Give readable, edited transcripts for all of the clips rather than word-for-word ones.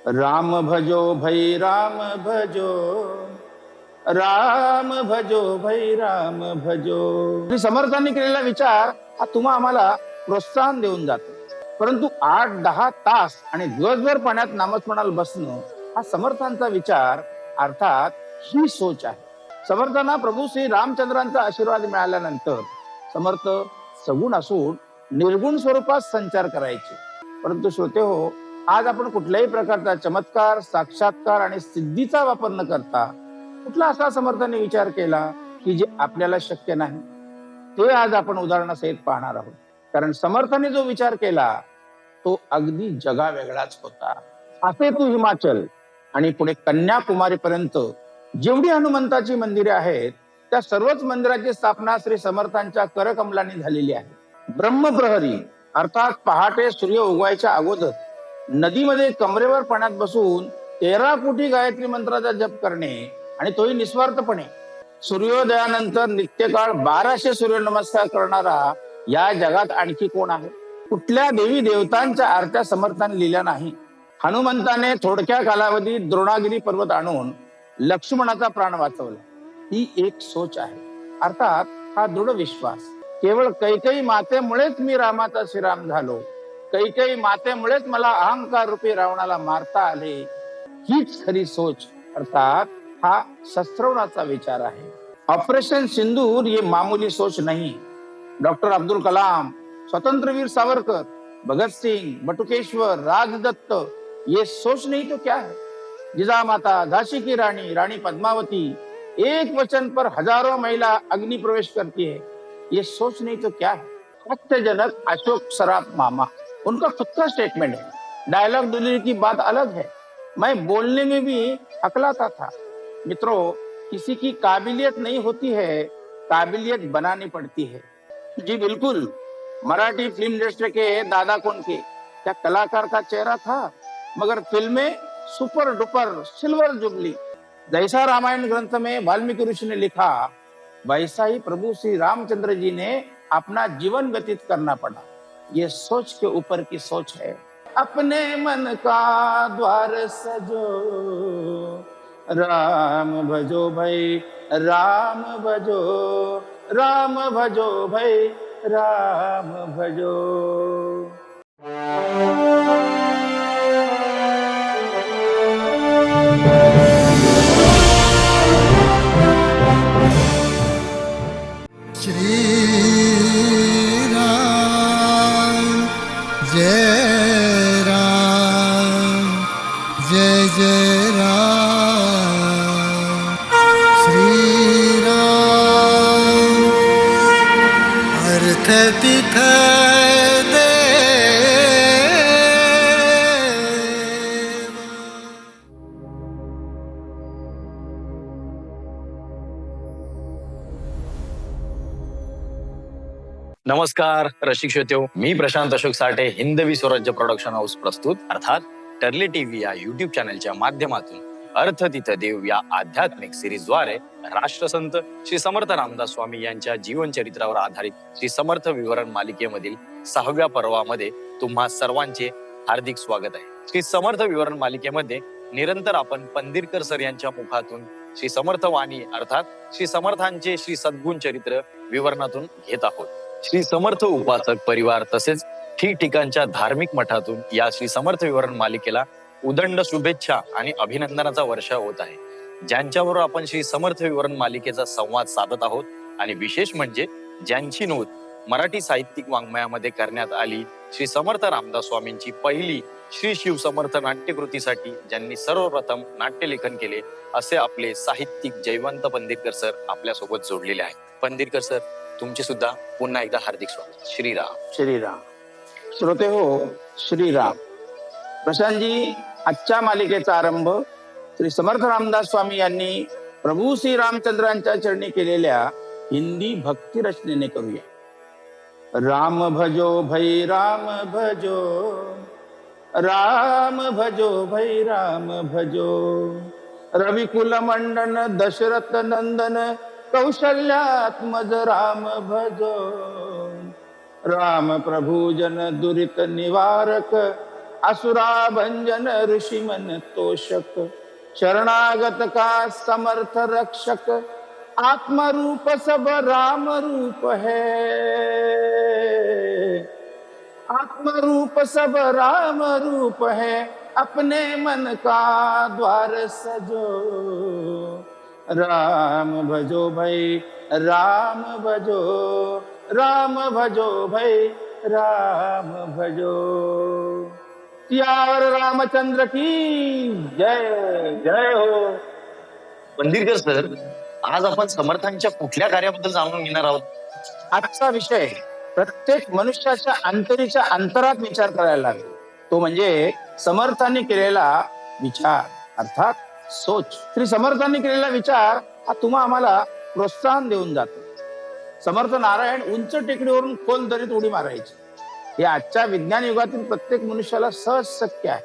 राम भजो भई राम भजो, राम भजो भई राम भजो. श्री समर्थांनी केलेला विचार हा तुम्हा आम्हाला प्रोत्साहन देऊन जातो. परंतु 8-10 तास आणि दिवसभर पाण्यात नामस्मरणाला बसणं हा समर्थांचा विचार अर्थात ही सोच आहे. समर्थांना प्रभू श्री रामचंद्रांचा आशीर्वाद मिळाल्यानंतर समर्थ सगुण असून निर्गुण स्वरूपात संचार करायचे. परंतु श्रोते हो, आज आपण कुठल्याही प्रकारचा चमत्कार, साक्षात्कार आणि सिद्धीचा वापर न करता कुठला असा समर्थांनी विचार केला की जे आपल्याला शक्य नाही, ते आज आपण उदाहरणासहित पाहणार आहोत. कारण समर्थांनी जो विचार केला तो अगदी जगावेगळाच होता. असे तू हिमाचल आणि पुढे कन्याकुमारी पर्यंत जेवढी हनुमंताची मंदिरे आहेत त्या सर्वच मंदिराची स्थापना श्री समर्थांच्या करकमलाने झालेली आहे. ब्रह्मप्रहरी अर्थात पहाटे सूर्य उगवायच्या अगोदर नदीमध्ये कमरेवर पाण्यात बसून 13 कोटी गायत्री मंत्राचा जप करणे आणि तोही निस्वार्थपणे. सूर्योदयानंतर नित्यकाळ 1200 सूर्यनमस्कार करणारा या जगात आणखी कोण आहे? कुठल्या देवी देवतांच्या आरत्या समर्थाने लिहिल्या नाही. हनुमंताने थोडक्या कालावधीत द्रोणागिरी पर्वत आणून लक्ष्मणाचा प्राण वाचवला. ही एक सोच आहे. अर्थात हा दृढ विश्वास. केवळ कैकेयी मातेमुळेच मी रामाचा श्रीराम झालो, कैकेयी मातेमुळेच मला अहंकार रूपी रावणाला मारता आले, हीच खरी सोच. अर्थात हा शस्त्रवणाचा विचार आहे. ऑपरेशन सिंदूर ये मामूली सोच नहीं. डॉक्टर अब्दुल कलाम, स्वतंत्रवीर सावरकर, भगत सिंह, बटुकेश्वर, राजदत्त, ये सोच नहीं तो क्या है? जिजामाता, झांसी की रानी, रानी पद्मावती, एक वचन पर हजारों महिला अग्नि प्रवेश करती है, ये सोच नहीं तो क्या है? सत्यजनक अशोक सराफ मामा, उनका खुद का स्टेटमेंट है. डायलॉग डिलीवरी की बात अलग है, मैं बोलने में भी हकलाता था. मित्रों, किसी की काबिलियत नहीं होती है, काबिलियत बनानी पड़ती है. जी बिल्कुल, मराठी फिल्म इंडस्ट्री के दादा कौन के क्या कलाकार का चेहरा था, मगर फिल्में सुपर डुपर सिल्वर जुबली. जैसा रामायण ग्रंथ में वाल्मीकि ऋषि ने लिखा, वैसा ही प्रभु श्री रामचंद्र जी ने अपना जीवन व्यतीत करना पड़ा. ये सोच के ऊपर की सोच है. अपने मन का द्वार सजो, राम भजो भाई राम भजो, राम भजो भाई राम भजो. श्री राम जय राम, जय जय राम. श्री राम अर्थ तिथ दे. नमस्कार रसिक श्रोत्यो, मी प्रशांत अशोक साठे, हिंदवी स्वराज्य प्रोडक्शन हाऊस प्रस्तुत अर्थात टर्ली टीव्ही या युट्यूब चॅनलच्या माध्यमातून अर्थ तिथं देव या आध्यात्मिक सिरीजद्वारे राष्ट्रसंत श्री समर्थ रामदास स्वामी यांच्या जीवन चरित्रावर आधारित श्री समर्थ विवरण मालिकेमधील 6व्या पर्वामध्ये तुम्हा सर्वांचे हार्दिक स्वागत आहे. श्री समर्थ विवरण मालिकेमध्ये निरंतर आपण पंदिरकर सर यांच्या मुखातून श्री समर्थ वाणी अर्थात श्री समर्थांचे श्री सद्गुण चरित्र विवरणातून घेत आहोत. श्री समर्थ उपासक परिवार तसेच ठिकठिकाणच्या धार्मिक मठातून या श्री समर्थ विवरण मालिकेला उदंड शुभेच्छा आणि अभिनंदनाचा वर्षाव होत आहे. ज्यांच्याबरोबर आपण श्री समर्थ विवरण मालिकेचा संवाद साधत आहोत आणि विशेष म्हणजे ज्यांची नोंद मराठी साहित्यिक वाङ्मयामध्ये करण्यात आली, श्री समर्थ रामदास स्वामींची पहिली श्री शिव समर्थ नाट्यकृतीसाठी ज्यांनी सर्वप्रथम नाट्यलेखन केले असे आपले साहित्यिक जयवंत पंदिरकर सर आपल्या सोबत जोडलेले आहेत. पंदिरकर सर, तुमचे सुद्धा पुन्हा एकदा हार्दिक स्वागत. श्रीराम. श्रीराम. श्रोते हो, श्रीराम. प्रशांतजी, आजच्या मालिकेचा आरंभ श्री समर्थ रामदास स्वामी यांनी प्रभू श्री रामचंद्रांच्या चरणी केलेल्या हिंदी भक्ती रचनेने करूया. राम भजो भई राम भजो, राम भजो भई राम भजो. रविकुल मंडन दशरथ नंदन कौशल्यात्मज राम भजो. राम प्रभु जन दुरित निवारक असुरा भंजन ऋषि मन तोषक, शरणागत का समर्थ रक्षक, आत्मरूप सब राम रूप है, आत्मरूप सब राम रूप है, अपने मन का द्वार सजो, राम भजो भाई राम भजो, राम भजो भाई राम भजो। सियावर रामचंद्र की जय जय हो। मंदिरकर सर, आज आपण समर्थांच्या कुठल्या कार्याबद्दल जाणून घेणार आहोत? आजचा विषय प्रत्येक मनुष्याच्या अंतरीच्या अंतरात विचार करायला लागेल, तो म्हणजे समर्थांनी केलेला विचार अर्थात सोच। श्री समर्थांनी केलेला विचार हा तुम्हा आम्हाला प्रोत्साहन देऊन जातो। समर्थ नारायण उंच टेकडीवरून खोल दरीत उडी मारायची, हे आजच्या विज्ञान युगातील प्रत्येक मनुष्याला सहज शक्य आहे,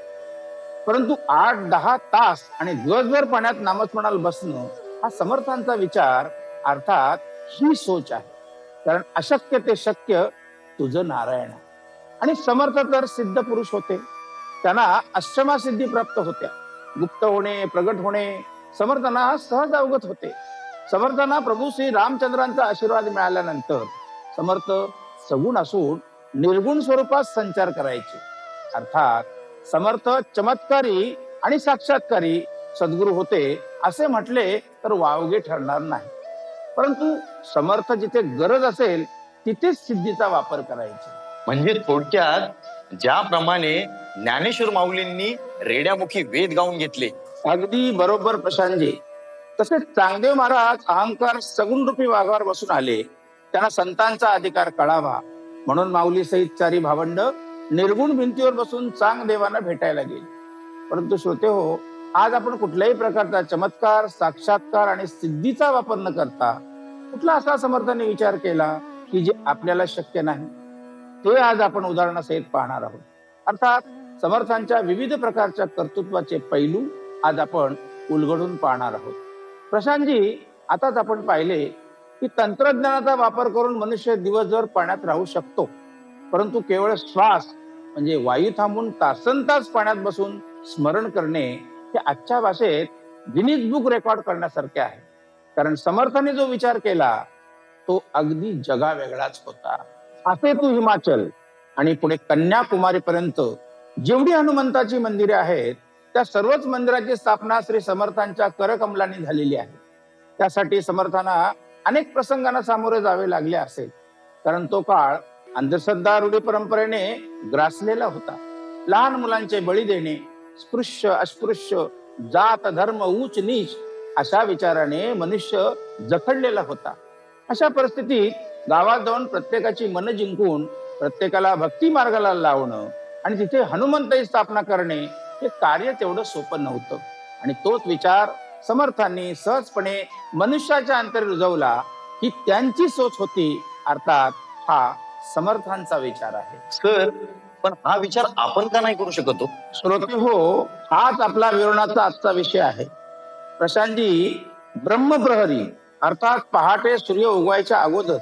परंतु 8-10 तास आणि दिवसभर पाण्यात नामस्मरणाला बसणं हा समर्थांचा विचार अर्थात ही सोच आहे। कारण अशक्य ते शक्य तुझं नारायण आहे। आणि समर्थ तर सिद्ध पुरुष होते, त्यांना अष्टमा सिद्धी प्राप्त होत्या। गुप्त होणे, प्रगट होणे समर्थांना सहज अवगत होते। समर्थांना प्रभू श्री रामचंद्रांचा आशीर्वाद मिळाल्यानंतर समर्थ सगुण असून निर्गुण स्वरूपात संचार करायचे, अर्थात समर्थ चमत्कारी आणि साक्षात्कारी सद्गुरू होते असे म्हटले तर वावगे ठरणार नाही। परंतु समर्थ जिथे गरज असेल तिथेच सिद्धीचा वापर करायचे। म्हणजे थोडक्यात ज्याप्रमाणे ज्ञानेश्वर माऊलींनी रेड्यामुखी वेद गाऊन घेतले, अगदी बरोबर प्रशांतजी। तसेच चांगदेव महाराज अहंकार सगुण रूपी वाघावर बसून आले, त्यांना संतांचा अधिकार कळावा म्हणून माऊली सहित 4 भावंड निर्गुण भिंतीवर बसून चांगदेवांना भेटायला गेले। परंतु श्रोते हो, आज आपण कुठल्याही प्रकारचा चमत्कार, साक्षात्कार आणि सिद्धीचा वापर न करता कुठला असा समर्थांनी विचार केला की जे आपल्याला शक्य नाही, ते आज आपण उदाहरणासहित पाहणार आहोत। अर्थात समर्थांच्या विविध प्रकारच्या कर्तृत्वाचे पैलू आज आपण उलगडून पाहणार आहोत। प्रशांतजी, आताच आपण पाहिले की तंत्रज्ञानाचा वापर करून मनुष्य दिवसभर पाण्यात राहू शकतो, परंतु केवळ श्वास म्हणजे वायू थांबून तासनतास पाण्यात बसून स्मरण करणे हे आजच्या भाषेत गिनीज बुक रेकॉर्ड करण्यासारखे आहे। कारण समर्थाने जो विचार केला तो अगदी जगा वेगळाच होता। असे तू हिमाचल आणि पुढे कन्याकुमारी पर्यंत जेवढी हनुमंताची मंदिरे आहेत त्या सर्वच मंदिराची स्थापना श्री समर्थांच्या करकमलांनी झालेली आहे। त्यासाठी समर्थांना अनेक प्रसंगांना सामोरे जावे लागले असेल, कारण तो काळ अंधश्रद्धा रूढी परंपरेने ग्रासलेला होता। लहान मुलांचे बळी देणे, स्पृश्य अस्पृश्य, जात धर्म उच्च नीच अशा विचाराने मनुष्य जखडलेला होता। अशा परिस्थितीत गावात जाऊन प्रत्येकाची मन जिंकून प्रत्येकाला भक्ती मार्गाला लावणं आणि तिथे हनुमंताची स्थापना करणे हे कार्य तेवढं सोपं नव्हतं। आणि तोच विचार समर्थांनी सहजपणे मनुष्याच्या अंतरी रुजवला ही त्यांची सोच होती, अर्थात हा समर्थांचा विचार आहे। सर, पण हा विचार आपण का नाही करू शकतो? श्रोते हो, हाच आपला विवरणाचा आजचा विषय आहे। प्रशांतजी, ब्रह्मप्रहरी अर्थात पहाटे सूर्य उगवायच्या अगोदर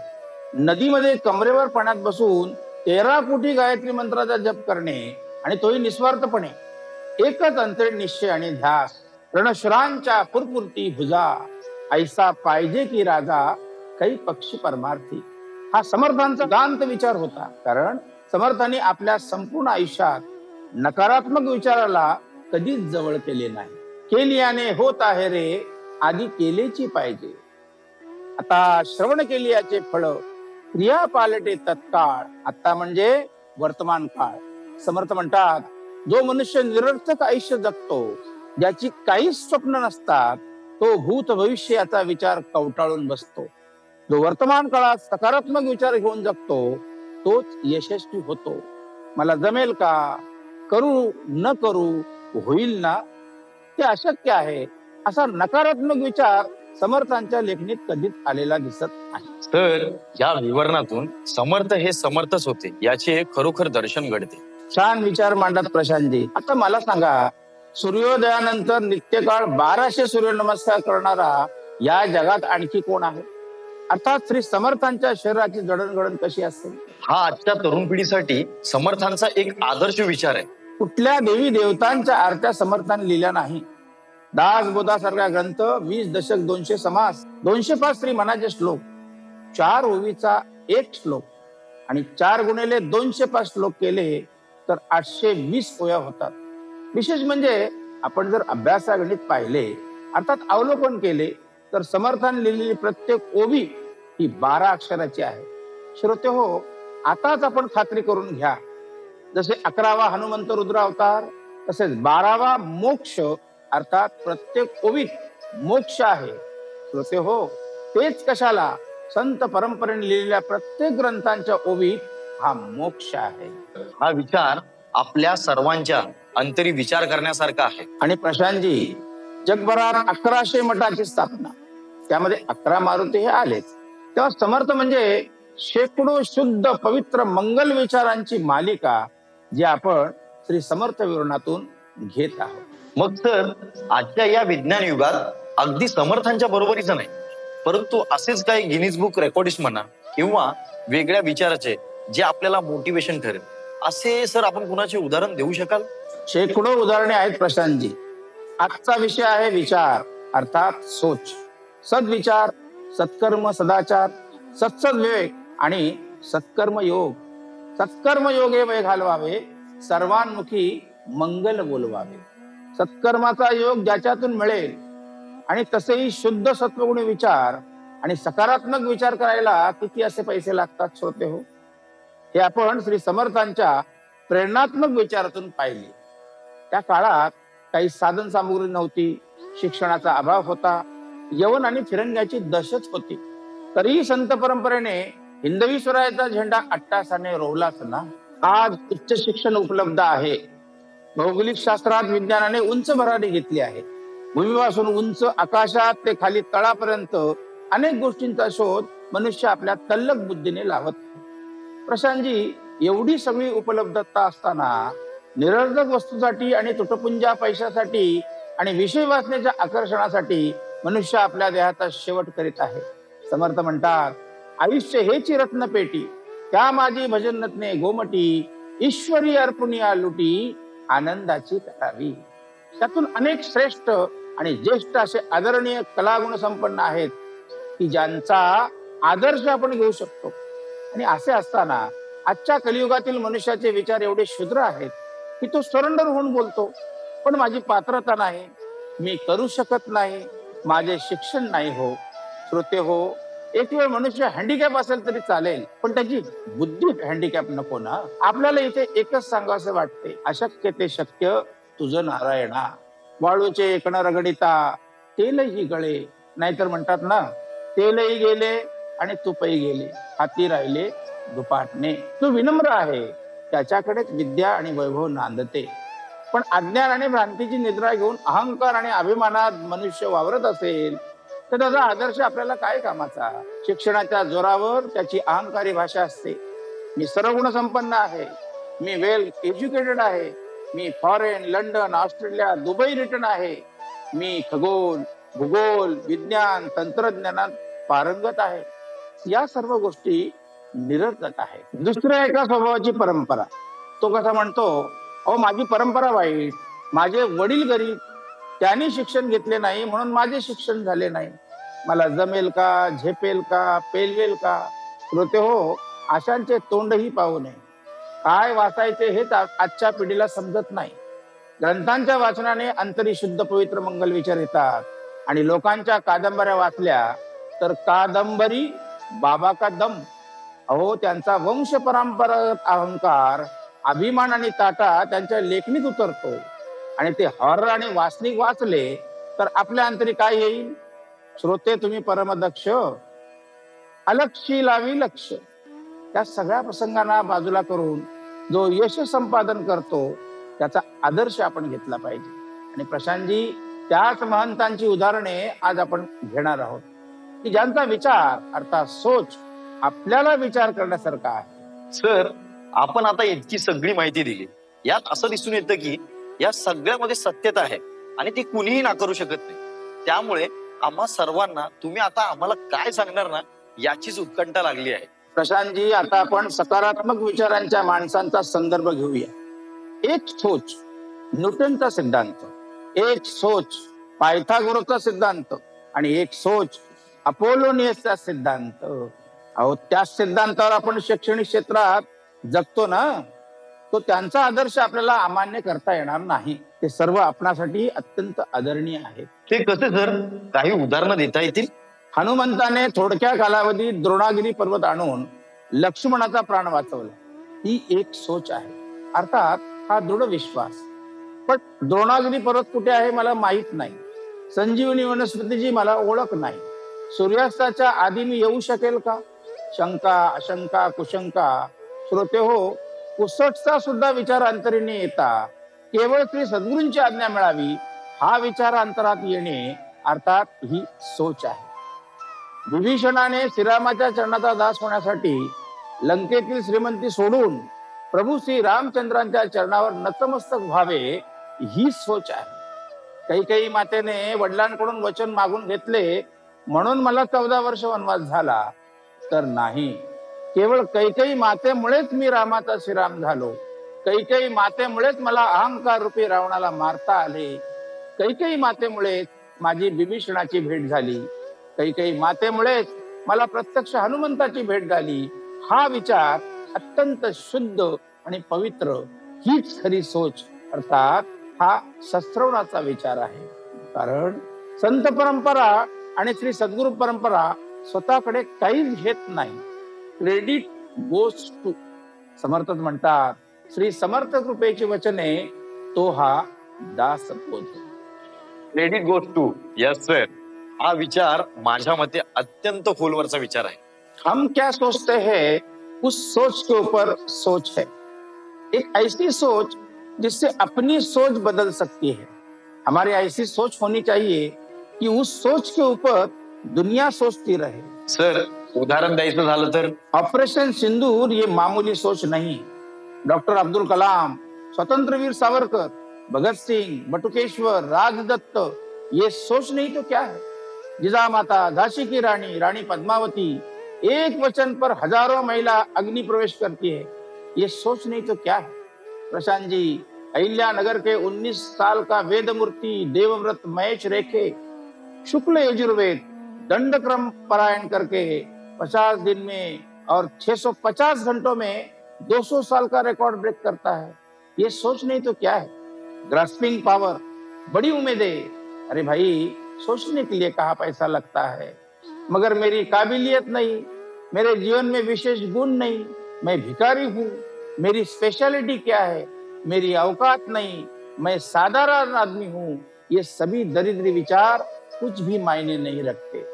नदीमध्ये कमरेवर पाण्यात बसून 13 कोटी गायत्री मंत्राचा जप करणे आणि तोही निस्वार्थपणे, एकच अंतरी निश्चय आणि ध्यास, रणशुरांच्या पुरपुरती भुजा, ऐसा पाहिजे की राजा काही पक्षी परमार्थी, हा समर्थांचा दांत विचार होता। कारण समर्थांनी आपल्या संपूर्ण आयुष्यात नकारात्मक विचाराला कधीच जवळ केले नाही। केलियाने होत आहे रे, आधी केलेची पाहिजे। आता श्रवण केली याचे फळ, क्रिया पालटे तत्काळ, आता म्हणजे वर्तमान काळ। समर्थ म्हणतात, जो मनुष्य निरर्थक आयुष्य जगतो, ज्याची काहीच स्वप्न नसतात, तो भूत भविष्य याचा विचार कवटाळून बसतो। जो वर्तमान काळात सकारात्मक विचार घेऊन जगतो तोच यशस्वी होतो। मला जमेल का, करू न करू, होईल ना, ते अशक्य आहे असा नकारात्मक विचार समर्थांच्या लेखणीत कधीच आलेला दिसत नाही। तर या विवरणातून समर्थ हे समर्थच होते याचे खरोखर दर्शन घडते। छान विचार मांडत प्रशांतजी। आता मला सांगा, सूर्योदयानंतर नित्यकाळ 1200 सूर्यनमस्कार करणारा या जगात आणखी कोण आहे? अर्थात श्री समर्थांच्या शरीराची जडणघडण कशी असेल? हा आजच्या तरुण पिढीसाठी समर्थांचा एक आदर्श विचार आहे। कुठल्या देवी देवतांच्या आरत्या समर्थाने लिहिल्या नाही. दासबोधासारखा ग्रंथ 20 दशक 200 समास 205 श्री मनाचे श्लोक 4 ओवीचा 1 श्लोक आणि 4 गुणिले 205 श्लोक केले तर 820 ओव्या होतात. विशेष म्हणजे आपण जर अभ्यासागणित पाहिले अर्थात अवलोकन केले तर समर्थाने लिहिलेली प्रत्येक ओवी ही 12 अक्षराची आहे. श्रोते हो, आताच आपण खात्री करून घ्या. जसे 11वा हनुमंत रुद्र अवतार तसेच 12वा मोक्ष अर्थात प्रत्येक ओवीत मोक्ष आहे. श्रोते हो, तेच कशाला संत परंपरेने लिहिलेल्या प्रत्येक ग्रंथांच्या ओवीत हा मोक्ष आहे. हा विचार आपल्या सर्वांच्या अंतरी विचार करण्यासारखा आहे. आणि प्रशांतजी, जगभरात 1100 मठाची स्थापना, त्यामध्ये 11 मारुती हे आलेच. तेव्हा समर्थ म्हणजे शेकडो शुद्ध पवित्र मंगल विचारांची मालिका जी आपण श्री समर्थ विवरणातून घेत आहोत. मग तर आजच्या या विज्ञान युगात अगदी समर्थांच्या बरोबरीचं नाही, परंतु असेच काही गिनीज बुक रेकॉर्डिस्ट म्हणा किंवा वेगळ्या विचाराचे जे आपल्याला मोटिवेशन ठरेल, असे सर आपण कुणाचे उदाहरण देऊ शकाल? शेकडो उदाहरणे आहेत प्रशांतजी. आजचा विषय आहे विचार अर्थात सोच. सद्विचार, सत्कर्म, सदाचार, सत्सद्विवेक आणि सत्कर्म योग. सत्कर्म योगे वय घालवावे, सर्वांमुखी मंगल बोलवावे. सत्कर्माचा योग ज्याच्यातून मिळेल आणि तसेही शुद्ध सत्वगुणी विचार आणि सकारात्मक विचार करायला किती असे पैसे लागतात श्रोते हो. हे आपण श्री समर्थांच्या प्रेरणात्मक विचारातून पाहिले. त्या काळात काही साधन सामुग्री नव्हती, शिक्षणाचा अभाव होता, यवन आणि फिरंग्याची दहशत होती. तरीही संत परंपरेने हिंदवी स्वराज्याचा झेंडा अट्टासाने रोवलाच ना. आज उच्च शिक्षण उपलब्ध आहे. भौगोलिक शास्त्रात विज्ञानाने उंच भरारी घेतली आहे. भूमीपासून उंच आकाशात ते खाली तळापर्यंत अनेक गोष्टींचा शोध मनुष्य आपल्या तल्लख बुद्धीने लावत आहे. प्रशांतजी, एवढी सगळी उपलब्धता असताना निरर्थक वस्तूसाठी आणि तुटपुंजा पैशासाठी आणि विषय वाचण्याच्या आकर्षणासाठी मनुष्य आपल्या देहाचा शेवट करीत आहे. समर्थ म्हणतात, आयुष्य हेची रत्न पेटी, त्या माझी भजन रत्ने गोमटी, ईश्वरी अर्पणिया लुटी, आनंदाची करावी. त्यातून अनेक श्रेष्ठ आणि ज्येष्ठ असे आदरणीय कलागुण संपन्न आहेत की ज्यांचा आदर्श आपण घेऊ शकतो. आणि असे असताना आजच्या कलियुगातील मनुष्याचे विचार एवढे क्षुद्र आहेत की तो सरेंडर होऊन बोलतो, पण माझी पात्रता नाही, मी करू शकत नाही, माझे शिक्षण नाही हो. श्रोते हो, एक वेळ मनुष्य हँडिकॅप असेल तरी चालेल, पण त्याची बुद्धी हँडिकॅप नको ना. आपल्याला इथे एकच सांगावं वाटते, अशक्य ते शक्य तुझं नारायणा. वाळूचे एकण रगडिता तेलही गळे, नाहीतर म्हणतात ना, तेलही गेले आणि तुपही गेले, हाती राहिले दुपाटणे. तू विनम्र आहे, त्याच्याकडेच विद्या आणि वैभव नांदते. पण अज्ञान आणि भ्रांतीची निद्रा घेऊन अहंकार आणि अभिमानात मनुष्य वावरत असेल तर त्याचा आदर्श आपल्याला काय कामाचा. शिक्षणाच्या जोरावर त्याची अहंकारी भाषा असते. मी सर्वगुण संपन्न आहे, मी वेल एज्युकेटेड आहे, मी foreign, London, Australia, Dubai return आहे, मी खगोल, भूगोल, विज्ञान, तंत्रज्ञानात पारंगत आहे. या सर्व गोष्टी निरर्थक आहे. दुसऱ्या एका स्वभावाची परंपरा. तो कसा म्हणतो, अहो माझी परंपरा वाईट, माझे वडील गरीब, त्यांनी शिक्षण घेतले नाही म्हणून माझे शिक्षण झाले नाही, मला जमेल का, झेपेल का, पेलवेल का. श्रोते हो, अशांचे तोंडही पाहू नये. काय वाचायचे हेच आजच्या पिढीला समजत नाही. ग्रंथांच्या वाचनाने अंतरी शुद्ध पवित्र मंगल विचार येतात आणि लोकांच्या कादंबऱ्या वाचल्या तर कादंबरी बाबा का दम. अहो त्यांचा वंश परंपरागत अहंकार, अभिमान आणि ताटा त्यांच्या लेखणीत उतरतो आणि ते हॉरर आणि वासनिक वाचले तर आपल्या अंतरी काय येईल. श्रोते तुम्ही परमदक्ष, अलक्षी लावी लक्ष. त्या सगळ्या प्रसंगांना बाजूला करून जो यश संपादन करतो त्याचा आदर्श आपण घेतला पाहिजे. आणि प्रशांतजी, त्याच महंतांची उदाहरणे आज आपण घेणार आहोत की ज्यांचा विचार अर्थात सोच आपल्याला विचार करण्यासारखा आहे. सर, आपण आता इतकी सगळी माहिती दिली, यात असं दिसून येतं की या सगळ्यामध्ये सत्यता आहे आणि ती कुणीही नाकारू शकत नाही. त्यामुळे आम्हा सर्वांना तुम्ही आता आम्हाला काय सांगणार ना, याचीच उत्कंठा लागली आहे. प्रशांतजी, आता आपण सकारात्मक विचारांच्या माणसांचा संदर्भ घेऊया. एक सोच न्यूटनचा सिद्धांत, एक सोच पायथागोरसचा सिद्धांत आणि एक सोच अपोलोनियसचा सिद्धांत. अहो त्या सिद्धांतावर आपण शैक्षणिक क्षेत्रात जगतो ना, तो त्यांचा आदर्श आपल्याला अमान्य करता येणार नाही. ते सर्व आपणासाठी अत्यंत आदरणीय आहेत. ते कसे सर? काही उदाहरणं देता येतील? हनुमंताने थोडक्या कालावधीत द्रोणागिरी पर्वत आणून लक्ष्मणाचा प्राण वाचवला. ही एक सोच आहे, अर्थात हा दृढ विश्वास. पण द्रोणागिरी पर्वत कुठे आहे मला माहित नाही. संजीवनी वनस्पतीची मला ओळख नाही. सूर्यास्ताच्या आधी मी येऊ शकेल का? शंका, आशंका, कुशंका. श्रोते हो, पुसटचा सुद्धा विचार अंतरीने येता केवळ श्री सद्गुरूंची आज्ञा मिळावी हा विचार अंतरात येणे, अर्थात ही सोच आहे. विभीषणाने श्रीरामाच्या चरणाचा दास होण्यासाठी लंकेतील श्रीमंती सोडून प्रभू श्री रामचंद्रांच्या चरणावर नतमस्तक व्हावे, ही सोच आहे. कैकेयी मातेने वडिलांकडून वचन मागून घेतले म्हणून मला 14 वर्ष वनवास झाला, तर नाही. केवळ कैकेयी मातेमुळेच मी रामाचा श्रीराम झालो. कैकेयी मातेमुळेच मला अहंकार रूपी रावणाला मारता आले. कैकेयी मातेमुळेच माझी विभीषणाची भेट झाली. कैकेयी मातेमुळेच मला प्रत्यक्ष हनुमंताची भेट झाली. हा विचार अत्यंत शुद्ध आणि पवित्र, हीच खरी सोच, अर्थात हा शस्त्रवणाचा विचार आहे. कारण संत परंपरा आणि श्री सद्गुरु परंपरा स्वतःकडे काहीच घेत नाही. Credit goes to. समर्थच म्हणतात, श्री समर्थ कृपेची वचने तो हा दास बोलतो. Credit goes to. Yes sir. हा विचार माझ्या मते अत्यंत खोलवरचा विचार आहे. हम क्या सोचते हैं उस सोच के ऊपर सोच है. एक ऐसी सोच जिससे अपनी सोच बदल सकती है. हमारी ऐसी सोच होनी चाहिए कि उस सोच के ऊपर दुनिया सोचती रहे. सर उदाहरण द्यायचं झालं तर? ऑपरेशन सिंदूर ये मामूली सोच नहीं. डॉक्टर अब्दुल कलाम, स्वतंत्रवीर सावरकर, भगत सिंह, बटुकेश्वर, राजदत्त, ये सोच नहीं तो क्या है. जिजामाता, झांसी की रानी, रानी पद्मावती, एक वचन पर हजारों महिला अग्नि प्रवेश करती है. ये सोच नहीं तो क्या है. प्रशांत जी, अहिल्या नगर के 19 साल का वेद मूर्ति देवव्रत महेश रेखे शुक्ल यजुर्वेद दंडक्रम पारायण करके 50 दिन में और 650 घंटों में 200 साल का रिकॉर्ड ब्रेक करता है. ये सोच नहीं तो क्या है. ग्रास्पिंग पावर, बड़ी उम्मीदें. अरे भाई, सोचने के लिए कहाँ पैसा लगता है. मगर मेरी काबिलियत नहीं, मेरे जीवन में विशेष गुण नहीं, मैं भिखारी हूँ, मेरी स्पेशलिटी क्या है, मेरी औकात नहीं, मैं साधारण आदमी हूँ. ये सभी दरिद्र विचार कुछ भी मायने नहीं रखते.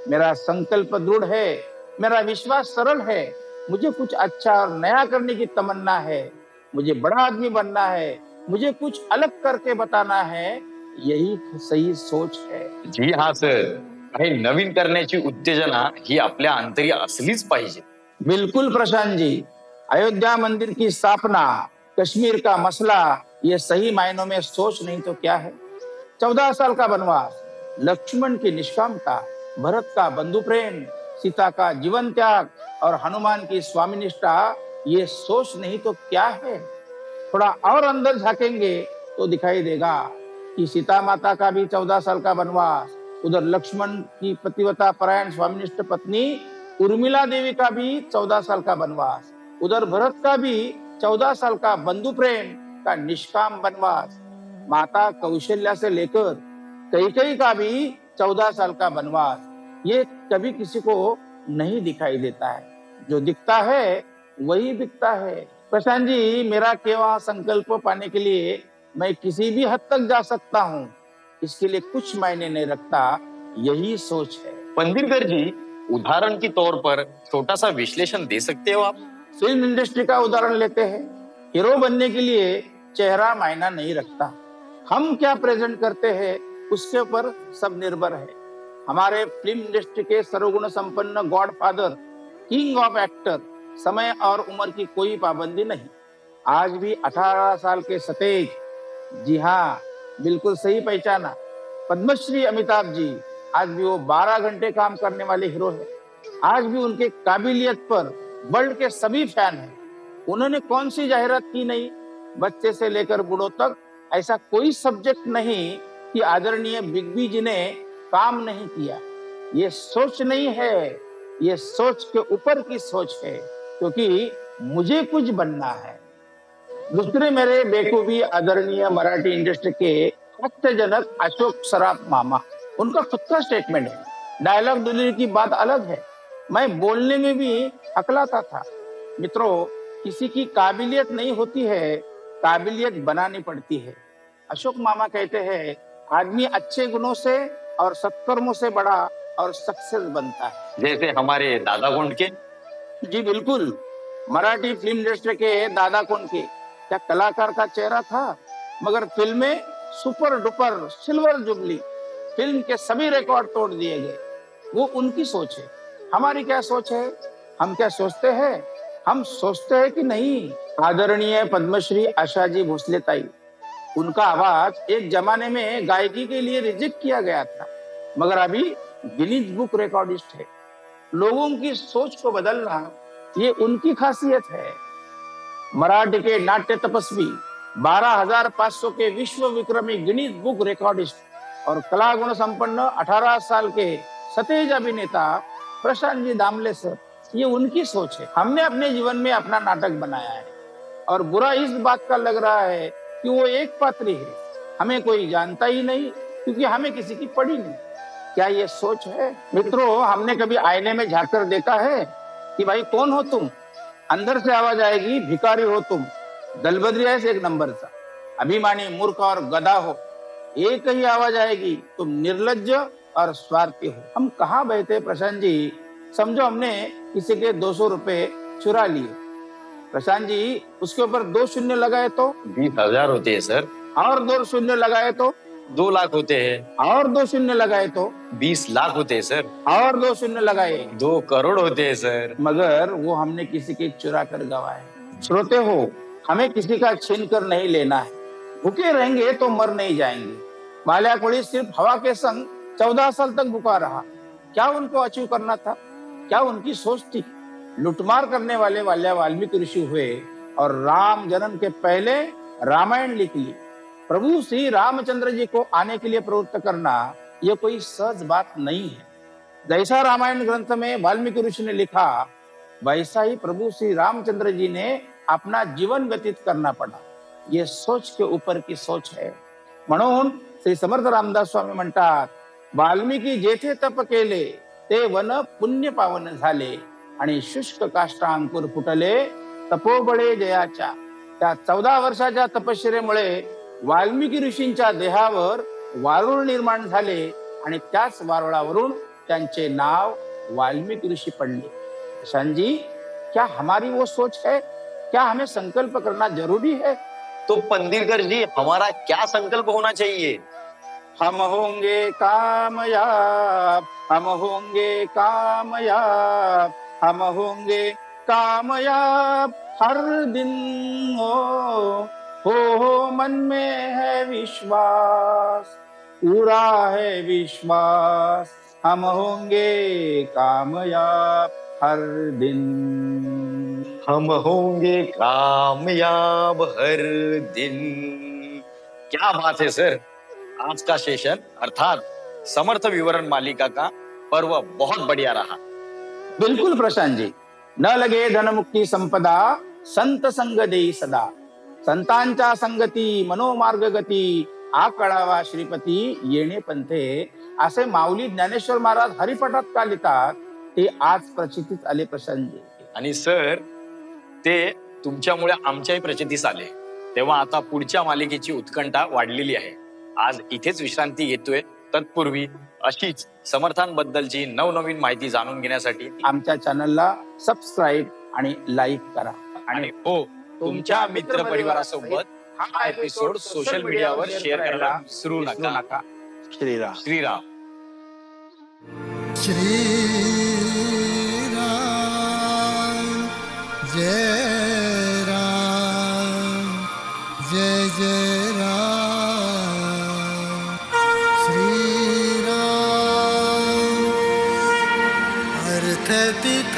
मेरा संकल्प दृढ़ है, मेरा विश्वास सरल है, मुझे कुछ अच्छा और नया करने की तमन्ना है, मुझे बड़ा आदमी बनना है, मुझे कुछ अलग करके बताना है. यही सही सोच है. जी हा सर. काही नवीन करण्याची उत्तेजना ही आपल्या अंतरी असलीच पाहिजे. बिल्कुल प्रशांत जी. अयोध्या मंदिर की स्थापना, कश्मीर का मसला, ये सही मायनों में सोच नहीं तो क्या है. 14 साल का वनवास, लक्ष्मण की निष्कामता, भरत का बंधु प्रेम, सीता का जीवन त्याग और हनुमान की स्वामी निष्ठा, ये सोच नहीं तो क्या है. थोड़ा और अंदर झांकेंगे तो दिखाई देगा कि सीता माता का भी 14 साल का वनवास, उधर लक्ष्मण की पतिव्रता परायण स्वामिनिष्ठ पत्नी उर्मिला देवी का भी 14 साल का वनवास, उधर भरत का भी 14 साल का बंधु प्रेम का निष्काम वनवास, माता कौशल्या से लेकर कैकेयी का भी 14 साल का वनवास. ये कभी किसी को नहीं दिखाई देता है. जो दिखता है वही बिकता है. प्रशांत जी, मेरा केवल संकल्प पाने के लिए मैं किसी भी हद तक जा सकता हूँ, इसके लिए कुछ मायने नहीं रखता. यही सोच है. पंदिरकर जी, उदाहरण के तौर पर छोटा सा विश्लेषण दे सकते हो आप? फिल्म इंडस्ट्री का उदाहरण लेते हैं. हीरो बनने के लिए चेहरा मायना नहीं रखता. हम क्या प्रेजेंट करते हैं उसके ऊपर सब निर्भर है. हमारे फिल्म इंडस्ट्री के सर्वगुण संपन्न गॉडफादर, किंग ऑफ एक्टर, समय और उम्र की कोई पाबंदी नहीं. आज भी 18 साल के सतेज, जी हाँ बिल्कुल सही पहचाना, पद्मश्री अमिताभ जी, आज भी वो 12 घंटे काम करने वाले हीरो है. आज भी उनके काबिलियत पर वर्ल्ड के सभी फैन हैं. उन्होंने कौन सी जाहिरात की नहीं, बच्चे से लेकर बूढ़ों तक ऐसा कोई सब्जेक्ट नहीं कि आदरणीय बिग बी जी ने काम नहीं किया। ये सोच नहीं है, ये सोच के ऊपर की सोच है, क्योंकि मुझे कुछ बनना है। दूसरे मेरे बेखूबी आदरणीय मराठी इंडस्ट्री के हास्यजनक अशोक सराफ मामा, उनका खुद का स्टेटमेंट है। डायलॉग डिलीवरी की बात अलग है, मैं बोलने में भी अकलाता था। मित्रों, किसी की काबिलियत नहीं होती है, काबिलियत बनानी पड़ती है। अशोक मामा कहते हैं, आदमी अच्छे गुणों से और सत्कर्मों से बड़ा और सक्सेस बनता है। जैसे हमारे दादा गोंड के। जी बिल्कुल, मराठी फिल्म इंडस्ट्री के दादा कौन के क्या कलाकार का चेहरा था, मगर फिल्में super duper silver jubilee, film के सभी रिकॉर्ड तोड़ दिए गए। वो उनकी सोच है, हमारी क्या सोच है? हम क्या सोचते हैं? हम सोचते हैं कि नहीं। आदरणीय पद्मश्री आशाजी भोसले ताई, उनका आवाज एक जमाने में गायकी के लिए रिजेक्ट किया गया था, मगर अभी गिनीज बुक रिकॉर्डिस्ट है। लोगों की सोच को बदलना ये उनकी खासियत है। मराठी के नाट्य तपस्वी, 12,500 के विश्व विक्रमी गिनीज बुक रिकॉर्डिस्ट और कला गुण संपन्न 18 साल के सतेज अभिनेता प्रशांत जी दामले सर, ये उनकी सोच है। हमने अपने जीवन में अपना नाटक बनाया है और बुरा इस बात का लग रहा है कि वो एक पात्री है, हमें कोई जानता ही नहीं, क्योंकि हमें किसी की पड़ी नहीं। क्या ये सोच है? मित्रों, हमने कभी आईने में झांक कर देखा है कि भाई कौन हो तुम? अंदर से आवाज आएगी, भिखारी हो तुम, दलबद्रिया से एक नंबर सा, अभिमानी, मूर्ख और गधा हो। एक ही आवाज आएगी, तुम निर्लज्ज और स्वार्थी हो। हम कहाँ बैठे प्रशांत जी? समझो हमने किसी के 200 रुपए चुरा लिए, प्रशांत जी उसके ऊपर 2 शून्य लगाए तो 20,000 होते हैं सर। और 2 शून्य लगाए तो 2 लाख होते हैं। और 2 शून्य लगाए तो 20 लाख होते हैं सर। और 2 शून्य लगाए 2 करोड़ होते हैं सर। मगर वो हमने किसी के चुरा कर गवाए। श्रोते हो, हमें किसी का छीन कर नहीं लेना है। भूखे रहेंगे तो मर नहीं जाएंगे। माल्याकोड़ी सिर्फ हवा के संग 14 साल तक भूखा रहा। क्या उनको अचीव करना था? क्या उनकी सोच थी? लुटमार करने वाले वाल्मीकि ऋषि हुए और राम जन्म के पहले रामायण लिख ली। प्रभु श्री रामचंद्र जी को आने के लिए प्रवृत्त करना यह कोई सहज बात नहीं है। जैसा रामायण ग्रंथ में वाल्मीकि ऋषि ने लिखा, वैसा ही प्रभु श्री रामचंद्र जी ने अपना जीवन व्यतीत करना पड़ा। ये सोच के ऊपर की सोच है। म्हणून श्री समर्थ रामदास स्वामी म्हणतात, वाल्मीकि जेथे तप केले ते वन पुण्य पावन झाले आणि शुष्क काष्टा अंकुर फुटले तपोबळे जयाच्या। त्या 14 वर्षाच्या तपश्चर्येमुळे वाल्मीकि ऋषींच्या देहावर वारुळ निर्माण झाले आणि त्याच वारुळावरून त्यांचे नाव वाल्मीकि ऋषि पडले। प्रशांत जी, क्या हमारी वो सोच है? क्या हमें संकल्प करना जरूरी है? तो पंदिरकर जी, हमारा क्या संकल्प होना चाहिए? हम होंगे कामयाब, हम होंगे कामयाब, हम होंगे कामयाब हर दिन। हो मन में है विश्वास, पूरा है विश्वास, हम होंगे कामयाब हर दिन। हम होंगे कामयाब हर दिन। क्या बात है सर। आज का सेशन अर्थात समर्थ विवरण मालिका का पर्व बहुत बढ़िया रहा। बिल्कुल प्रशांत जी, न लगे धनमुक्ती संपदा, संत संग देई सदा। संतांच्या संगती मनोमार्ग गती, आकळावा श्रीपती येणे पंथे, असे माऊली ज्ञानेश्वर महाराज हरिपाठात का लिहितात ते आज प्रचितीत आले प्रशांत जी। आणि सर, ते तुमच्यामुळे आमच्याही प्रचितीस आले, तेव्हा आता पुढच्या मालिकेची उत्कंठा वाढलेली आहे। आज इथेच विश्रांती घेतोय। तत्पूर्वी अशीच समर्थांबद्दलची नवनवीन माहिती जाणून घेण्यासाठी आमच्या चॅनलला सबस्क्राईब आणि लाईक करा आणि हो, तुमच्या मित्र परिवारासोबत हा एपिसोड सोशल मीडियावर शेअर करायला विसरू नका। श्रीराम। श्रीराम। श्रीराम जय राम, जय जय राम। श्रीराम अर्थ तिथ